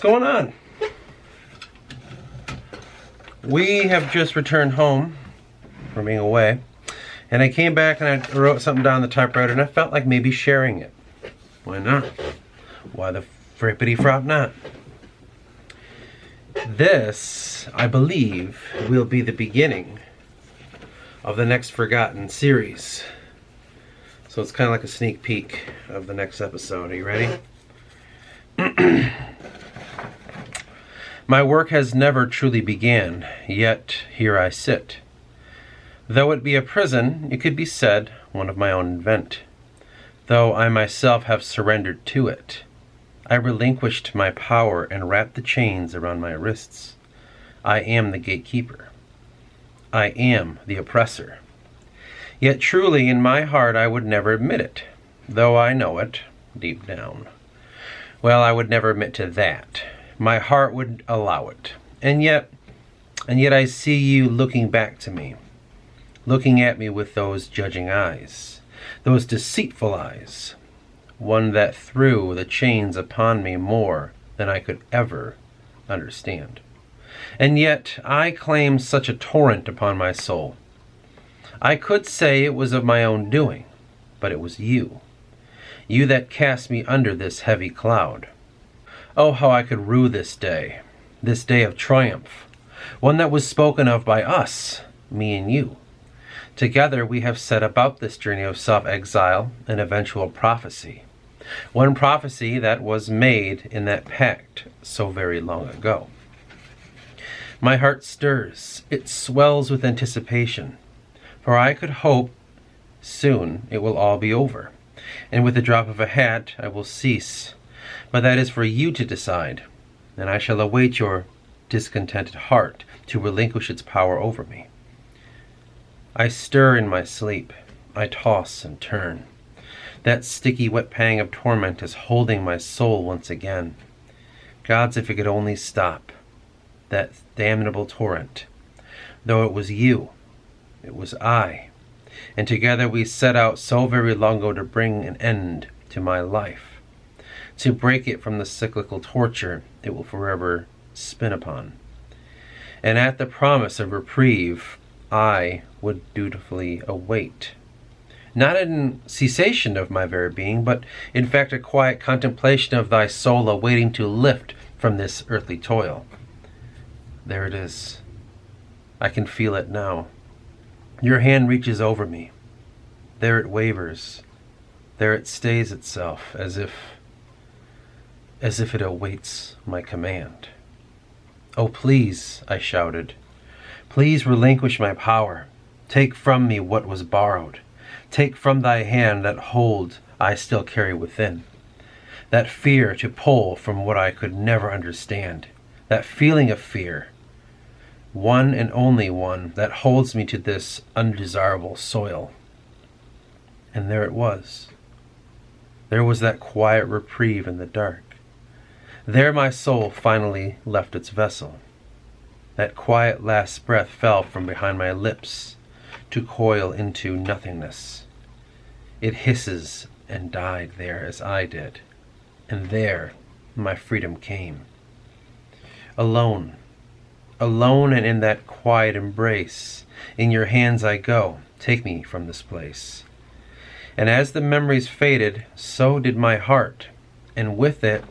What's going on? We have just returned home from being away, and I came back and I wrote something down on the typewriter, and I felt like maybe sharing it. Why not? Why the frippity frop not? This, I believe, will be the beginning of the next Forgotten series. So it's kind of like a sneak peek of the next episode. Are you ready? My work has never truly began, yet here I sit. Though it be a prison, it could be said one of my own invent. Though I myself have surrendered to it, I relinquished my power and wrapped the chains around my wrists. I am the gatekeeper. I am the oppressor. Yet truly in my heart I would never admit it, though I know it deep down. Well, I would never admit to that. My heart would allow it. And yet I see you looking back to me, looking at me with those judging eyes, those deceitful eyes, one that threw the chains upon me more than I could ever understand. And yet I claim such a torrent upon my soul. I could say it was of my own doing, but it was you that cast me under this heavy cloud. Oh, how I could rue this day of triumph, one that was spoken of by us, me and you. Together we have set about this journey of self-exile and eventual prophecy. One prophecy that was made in that pact so very long ago. My heart stirs, it swells with anticipation, for I could hope soon it will all be over, and with the drop of a hat I will cease. But that is for you to decide, and I shall await your discontented heart to relinquish its power over me. I stir in my sleep, I toss and turn. That sticky wet pang of torment is holding my soul once again. Gods, if it could only stop, that damnable torrent. Though it was you, it was I, and together we set out so very long ago to bring an end to my life, to break it from the cyclical torture it will forever spin upon. And at the promise of reprieve, I would dutifully await. Not in cessation of my very being, but in fact a quiet contemplation of thy soul awaiting to lift from this earthly toil. There it is. I can feel it now. Your hand reaches over me. There it wavers. There it stays itself, as if it awaits my command. Oh, please, I shouted. Please relinquish my power. Take from me what was borrowed. Take from thy hand that hold I still carry within. That fear to pull from what I could never understand. That feeling of fear. One and only one that holds me to this undesirable soil. And there it was. There was that quiet reprieve in the dark. There my soul finally left its vessel. That quiet last breath fell from behind my lips to coil into nothingness. It hisses and died there as I did, and there my freedom came. Alone, alone and in that quiet embrace, in your hands I go, take me from this place. And as the memories faded, so did my heart, and with it,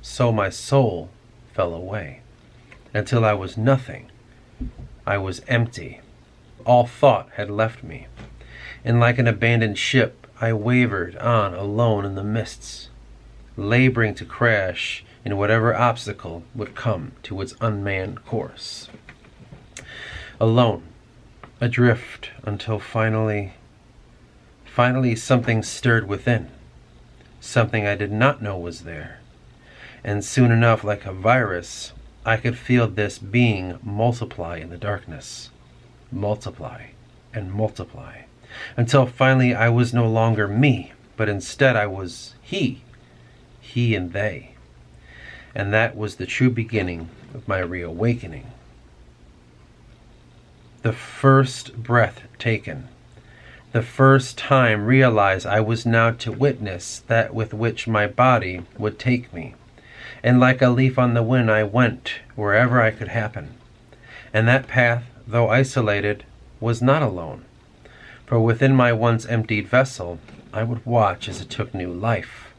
so my soul fell away, until I was nothing. I was empty. All thought had left me, and like an abandoned ship, I wavered on alone in the mists, laboring to crash in whatever obstacle would come to its unmanned course. Alone, adrift, until finally something stirred within, something I did not know was there. And soon enough, like a virus, I could feel this being multiply in the darkness. Multiply and multiply. Until finally I was no longer me, but instead I was he and they. And that was the true beginning of my reawakening. The first breath taken. The first time realized I was now to witness that with which my body would take me. And like a leaf on the wind, I went wherever I could happen. And that path, though isolated, was not alone. For within my once emptied vessel, I would watch as it took new life.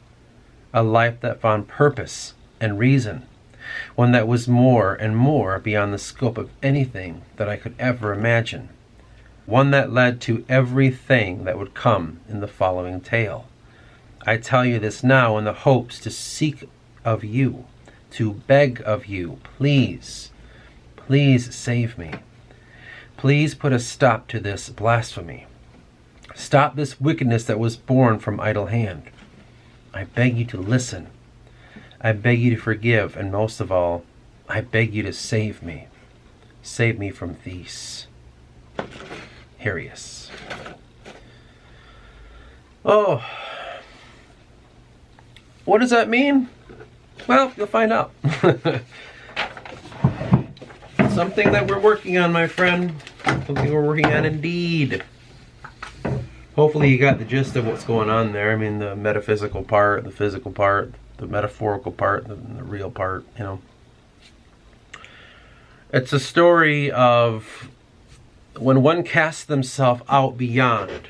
A life that found purpose and reason. One that was more and more beyond the scope of anything that I could ever imagine. One that led to everything that would come in the following tale. I tell you this now in the hopes to seek of you, to beg of you, please, please save me. Please put a stop to this blasphemy. Stop this wickedness that was born from idle hand. I beg you to listen. I beg you to forgive, and most of all, I beg you to save me. Save me from these. Harius. Oh, what does that mean? Well, you'll find out. Something that we're working on, my friend. Something we're working on indeed. Hopefully you got the gist of what's going on there. I mean, the metaphysical part, the physical part, the metaphorical part, the real part, you know. It's a story of when one casts themselves out beyond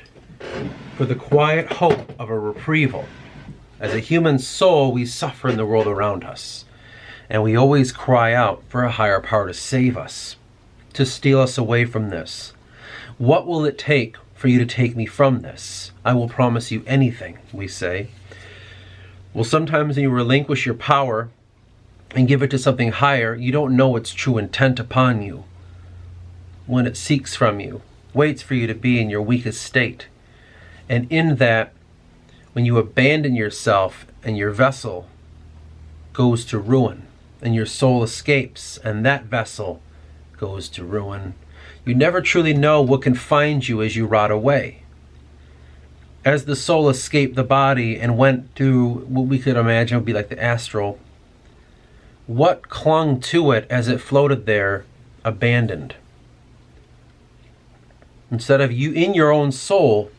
for the quiet hope of a retrieval. As a human soul, we suffer in the world around us, and we always cry out for a higher power to save us, to steal us away from this. What will it take for you to take me from this? I will promise you anything, we say. Well, sometimes when you relinquish your power and give it to something higher, you don't know its true intent upon you. When it seeks from you, waits for you to be in your weakest state. And in that, when you abandon yourself and your vessel goes to ruin, and your soul escapes, and that vessel goes to ruin, you never truly know what can find you as you rot away. As the soul escaped the body and went to what we could imagine would be like the astral, what clung to it as it floated there, abandoned? Instead of you in your own soul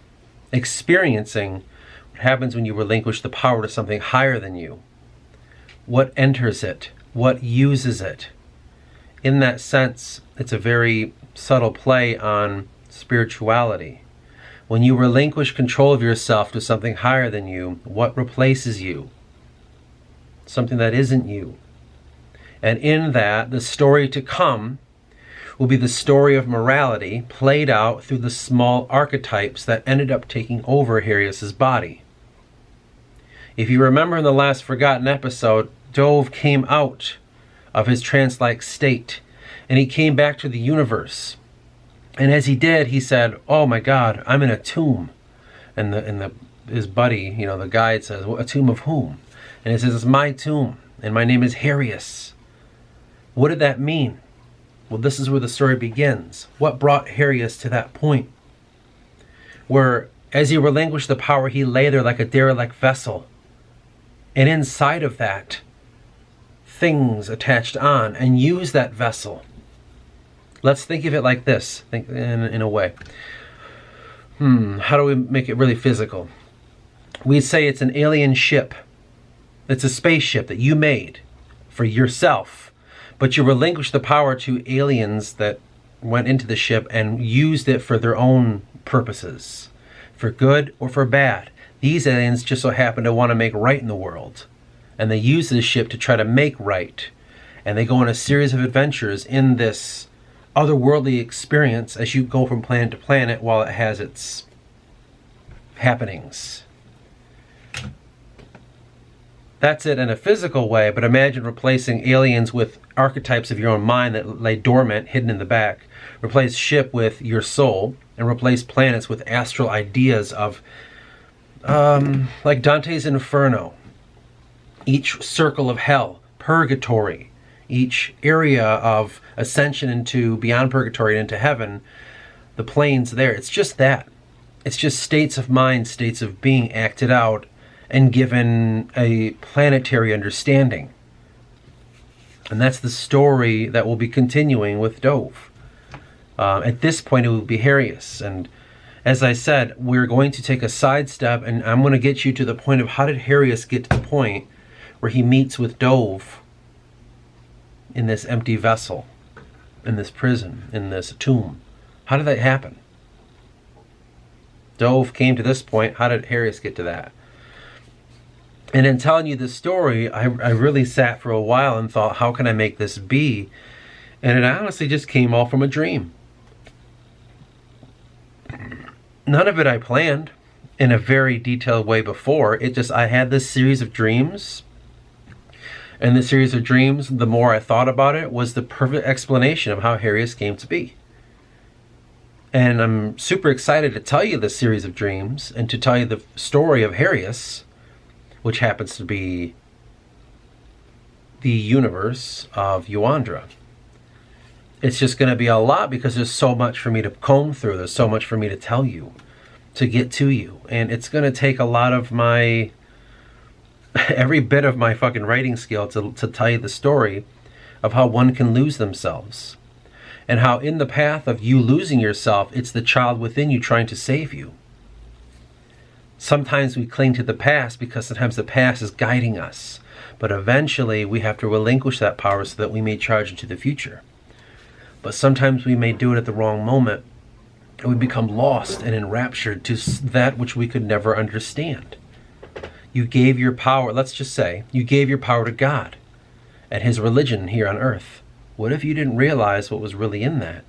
experiencing what happens when you relinquish the power to something higher than you. What enters it? What uses it? In that sense, it's a very subtle play on spirituality. When you relinquish control of yourself to something higher than you, what replaces you? Something that isn't you. And in that, the story to come will be the story of morality played out through the small archetypes that ended up taking over Harius's body. If you remember in the last forgotten episode, Dove came out of his trance-like state, and he came back to the universe. And as he did, he said, "Oh my God, I'm in a tomb." And his buddy, the guide says, "Well, a tomb of whom?" And he says, "It's my tomb, and my name is Harius." What did that mean? Well, this is where the story begins. What brought Harius to that point? Where, as he relinquished the power, he lay there like a derelict vessel. And inside of that, things attached on and used that vessel. Let's think of it like this. Think in a way. How do we make it really physical? We'd say it's an alien ship. It's a spaceship that you made for yourself. But you relinquished the power to aliens that went into the ship and used it for their own purposes. For good or for bad. These aliens just so happen to want to make right in the world. And they use this ship to try to make right. And they go on a series of adventures in this otherworldly experience as you go from planet to planet while it has its happenings. That's it in a physical way, but imagine replacing aliens with archetypes of your own mind that lay dormant, hidden in the back. Replace ship with your soul, and replace planets with astral ideas of, like Dante's Inferno. Each circle of hell, purgatory, each area of ascension into beyond purgatory and into heaven, the planes there. It's just that. It's just states of mind, states of being acted out and given a planetary understanding. And that's the story that will be continuing with Dove. At this point, it will be Harius. And as I said, we're going to take a sidestep, and I'm going to get you to the point of how did Harius get to the point where he meets with Dove in this empty vessel, in this prison, in this tomb. How did that happen? Dove came to this point. How did Harrius get to that? And in telling you this story, I really sat for a while and thought, how can I make this be? And it honestly just came all from a dream. None of it I planned in a very detailed way before. I had this series of dreams. And the series of dreams, the more I thought about it, was the perfect explanation of how Harrius came to be. And I'm super excited to tell you this series of dreams and to tell you the story of Harrius, which happens to be the universe of Euandra. It's just going to be a lot because there's so much for me to comb through. There's so much for me to tell you, to get to you. And it's going to take a lot of my, every bit of my fucking writing skill to tell you the story of how one can lose themselves. And how in the path of you losing yourself, it's the child within you trying to save you. Sometimes we cling to the past because sometimes the past is guiding us. But eventually we have to relinquish that power so that we may charge into the future. But sometimes we may do it at the wrong moment, and we become lost and enraptured to that which we could never understand. You gave your power, let's just say, you gave your power to God and his religion here on earth. What if you didn't realize what was really in that?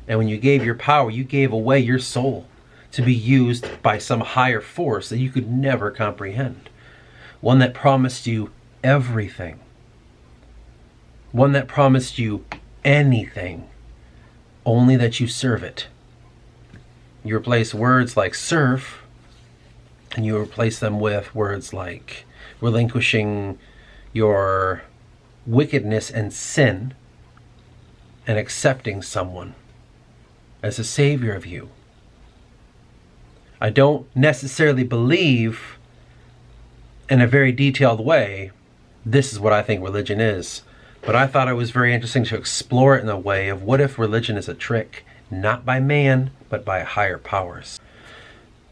And when you gave your power, you gave away your soul to be used by some higher force that you could never comprehend. One that promised you everything. One that promised you anything, only that you serve it. You replace words like serve, and you replace them with words like relinquishing your wickedness and sin and accepting someone as a savior of you. I don't necessarily believe in a very detailed way this is what I think religion is, but I thought it was very interesting to explore it in a way of what if religion is a trick, not by man, but by higher powers.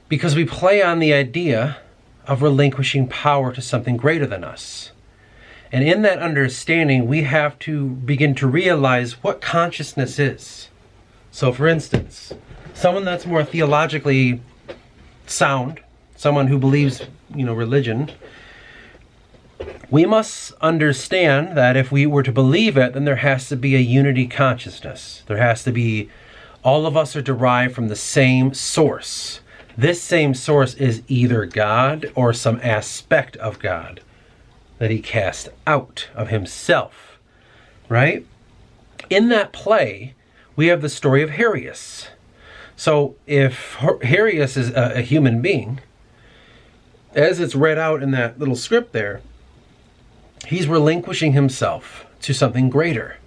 Because we play on the idea of relinquishing power to something greater than us. And in that understanding, we have to begin to realize what consciousness is. So for instance, someone that's more theologically sound, someone who believes, religion, we must understand that if we were to believe it, then there has to be a unity consciousness. There has to be, all of us are derived from the same source. This same source is either God or some aspect of God that he cast out of himself, right? In that play, we have the story of Harrius. So if Harrius is a human being, as it's read out in that little script there, he's relinquishing himself to something greater.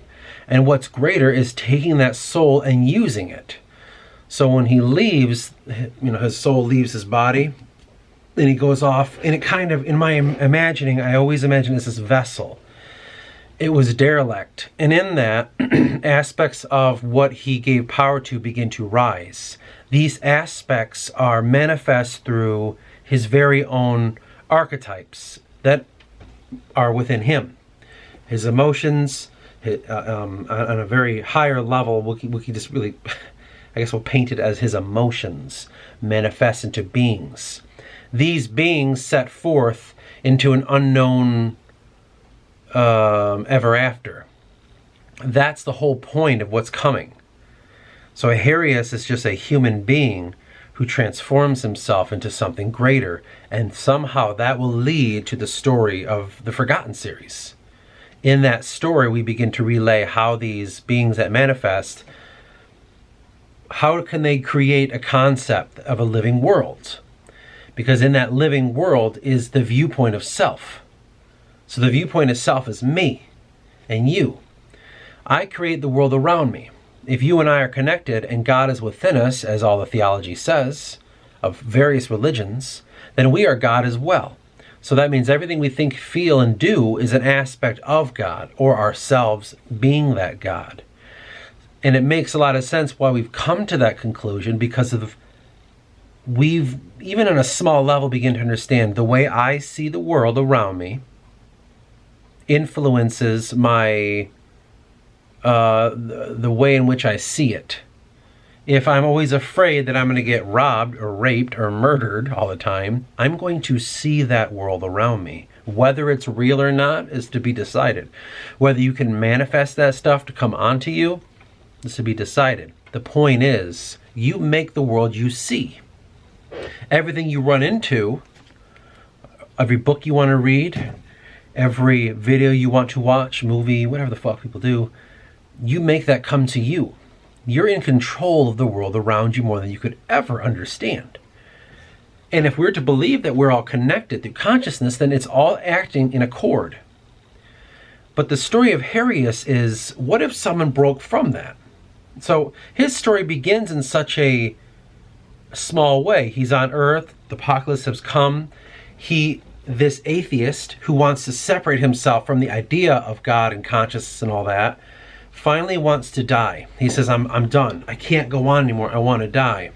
And what's greater is taking that soul and using it. So when he leaves, his soul leaves his body, then he goes off, and it kind of, in my imagining, I always imagine as this vessel. It was derelict. And in that, aspects of what he gave power to begin to rise. These aspects are manifest through his very own archetypes that are within him. His emotions, on a very higher level, we can just really, I guess we'll paint it as his emotions manifest into beings. These beings set forth into an unknown ever after. That's the whole point of what's coming. So Harrius is just a human being who transforms himself into something greater, and somehow that will lead to the story of the Forgotten series. In that story, we begin to relay how these beings that manifest, how can they create a concept of a living world? Because in that living world is the viewpoint of self. So the viewpoint of self is me and you. I create the world around me. If you and I are connected and God is within us, as all the theology says, of various religions, then we are God as well. So that means everything we think, feel, and do is an aspect of God, or ourselves being that God. And it makes a lot of sense why we've come to that conclusion, because we've, even on a small level, begin to understand the way I see the world around me influences my the way in which I see it. If I'm always afraid that I'm going to get robbed or raped or murdered all the time, I'm going to see that world around me. Whether it's real or not is to be decided. Whether you can manifest that stuff to come onto you is to be decided. The point is, you make the world you see. Everything you run into, every book you want to read, every video you want to watch, movie, whatever the fuck people do, you make that come to you. You're in control of the world around you more than you could ever understand. And if we're to believe that we're all connected through consciousness, then it's all acting in accord. But the story of Harius is, what if someone broke from that? So his story begins in such a small way. He's on Earth, the apocalypse has come. This atheist who wants to separate himself from the idea of God and consciousness and all that, finally wants to die. He says, I'm done. I can't go on anymore. I want to die.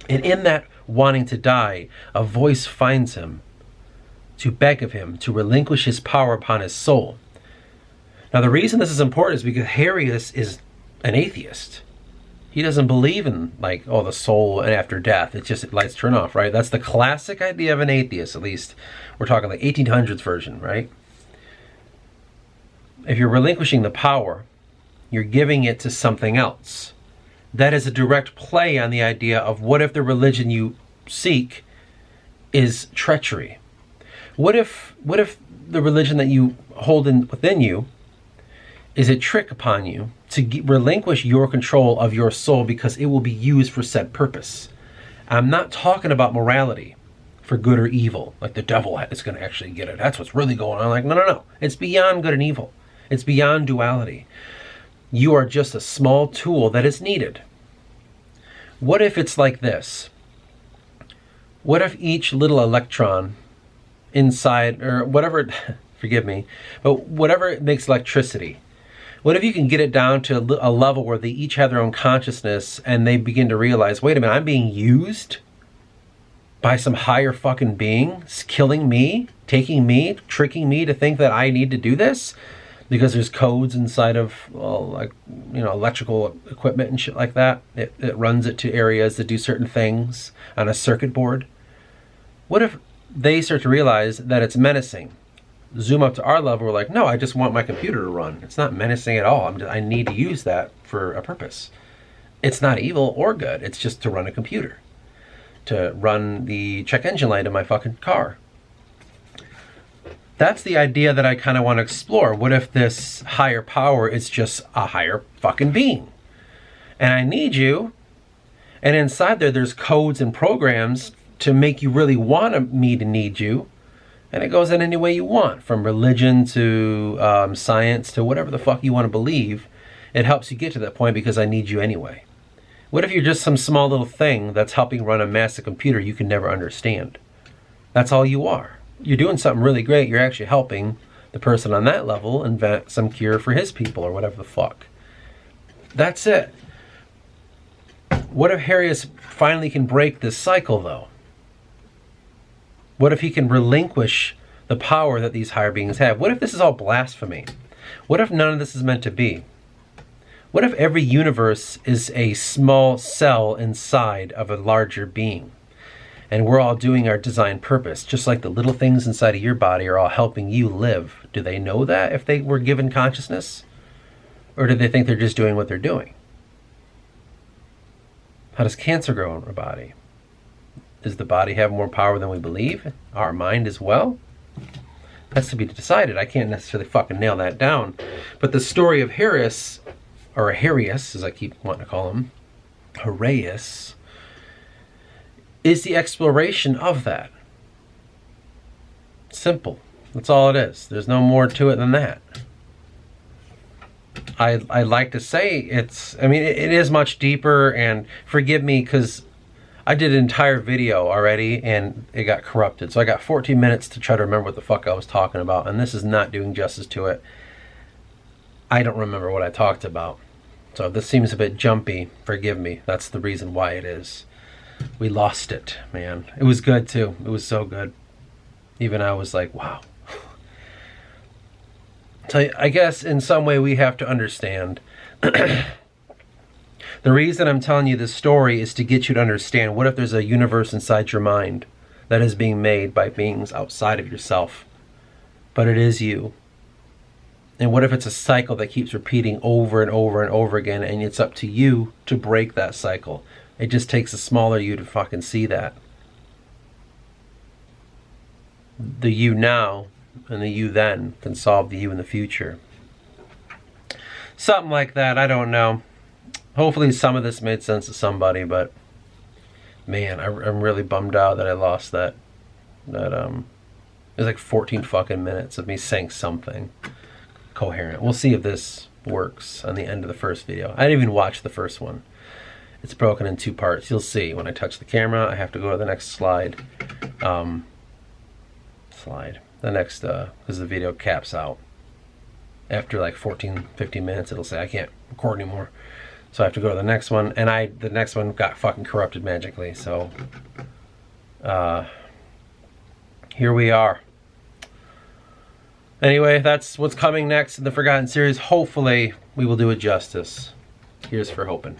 And in that wanting to die, a voice finds him to beg of him to relinquish his power upon his soul. Now, the reason this is important is because Harius is an atheist. He doesn't believe in, like, oh, the soul and after death. It's just lights turn off, right? That's the classic idea of an atheist, at least. We're talking like 1800s version, right? If you're relinquishing the power, you're giving it to something else. That is a direct play on the idea of what if the religion you seek is treachery? What if the religion that you hold within you is a trick upon you to relinquish your control of your soul because it will be used for said purpose? I'm not talking about morality for good or evil, like the devil is going to actually get it. That's what's really going on. Like, no. It's beyond good and evil. It's beyond duality. You are just a small tool that is needed. What if it's like this? What if each little electron inside, or whatever, forgive me, but whatever it makes electricity, what if you can get it down to a level where they each have their own consciousness and they begin to realize, wait a minute, I'm being used by some higher fucking being, killing me, taking me, tricking me to think that I need to do this? Because there's codes inside of, well, like, you know, electrical equipment and shit like that. It runs it to areas that do certain things on a circuit board. What if they start to realize that it's menacing? Zoom up to our level, we're like, no, I just want my computer to run. It's not menacing at all. I need to use that for a purpose. It's not evil or good. It's just to run a computer, to run the check engine light in my fucking car. That's the idea that I kind of want to explore. What if this higher power is just a higher fucking being? And I need you. And inside there's codes and programs to make you really want me to need you. And it goes in any way you want, from religion to science to whatever the fuck you want to believe. It helps you get to that point because I need you anyway. What if you're just some small little thing that's helping run a massive computer you can never understand? That's all you are. You're doing something really great. You're actually helping the person on that level invent some cure for his people or whatever the fuck. That's it. What if Harius finally can break this cycle, though? What if he can relinquish the power that these higher beings have? What if this is all blasphemy? What if none of this is meant to be? What if every universe is a small cell inside of a larger being? And we're all doing our design purpose, just like the little things inside of your body are all helping you live. Do they know that if they were given consciousness? Or do they think they're just doing what they're doing? How does cancer grow in our body? Does the body have more power than we believe? Our mind as well? That's to be decided. I can't necessarily fucking nail that down. But the story of Harius, or Harius, as I keep wanting to call him, Harius, is the exploration of that. Simple. That's all it is. There's no more to it than that. I like to say it is much deeper, and forgive me because I did an entire video already and it got corrupted. So I got 14 minutes to try to remember what the fuck I was talking about, and this is not doing justice to it. I don't remember what I talked about. So if this seems a bit jumpy, forgive me. That's the reason why it is. We lost it, man. It was good too. It was so good. Even I was like, wow. So I guess in some way we have to understand. The reason I'm telling you this story is to get you to understand, what if there's a universe inside your mind that is being made by beings outside of yourself, but it is you? And what if it's a cycle that keeps repeating over and over and over again, and it's up to you to break that cycle? It just takes a smaller you to fucking see that. The you now and the you then can solve the you in the future. Something like that, I don't know. Hopefully some of this made sense to somebody, but man, I'm really bummed out that I lost that. It was like 14 fucking minutes of me saying something coherent. We'll see if this works on the end of the first video. I didn't even watch the first one. It's broken in 2 parts. You'll see when I touch the camera. I have to go to the next slide. The next, because the video caps out. After like 15 minutes, it'll say I can't record anymore. So I have to go to the next one. And the next one got fucking corrupted magically. So, here we are. Anyway, that's what's coming next in the Forgotten series. Hopefully, we will do it justice. Here's for hoping.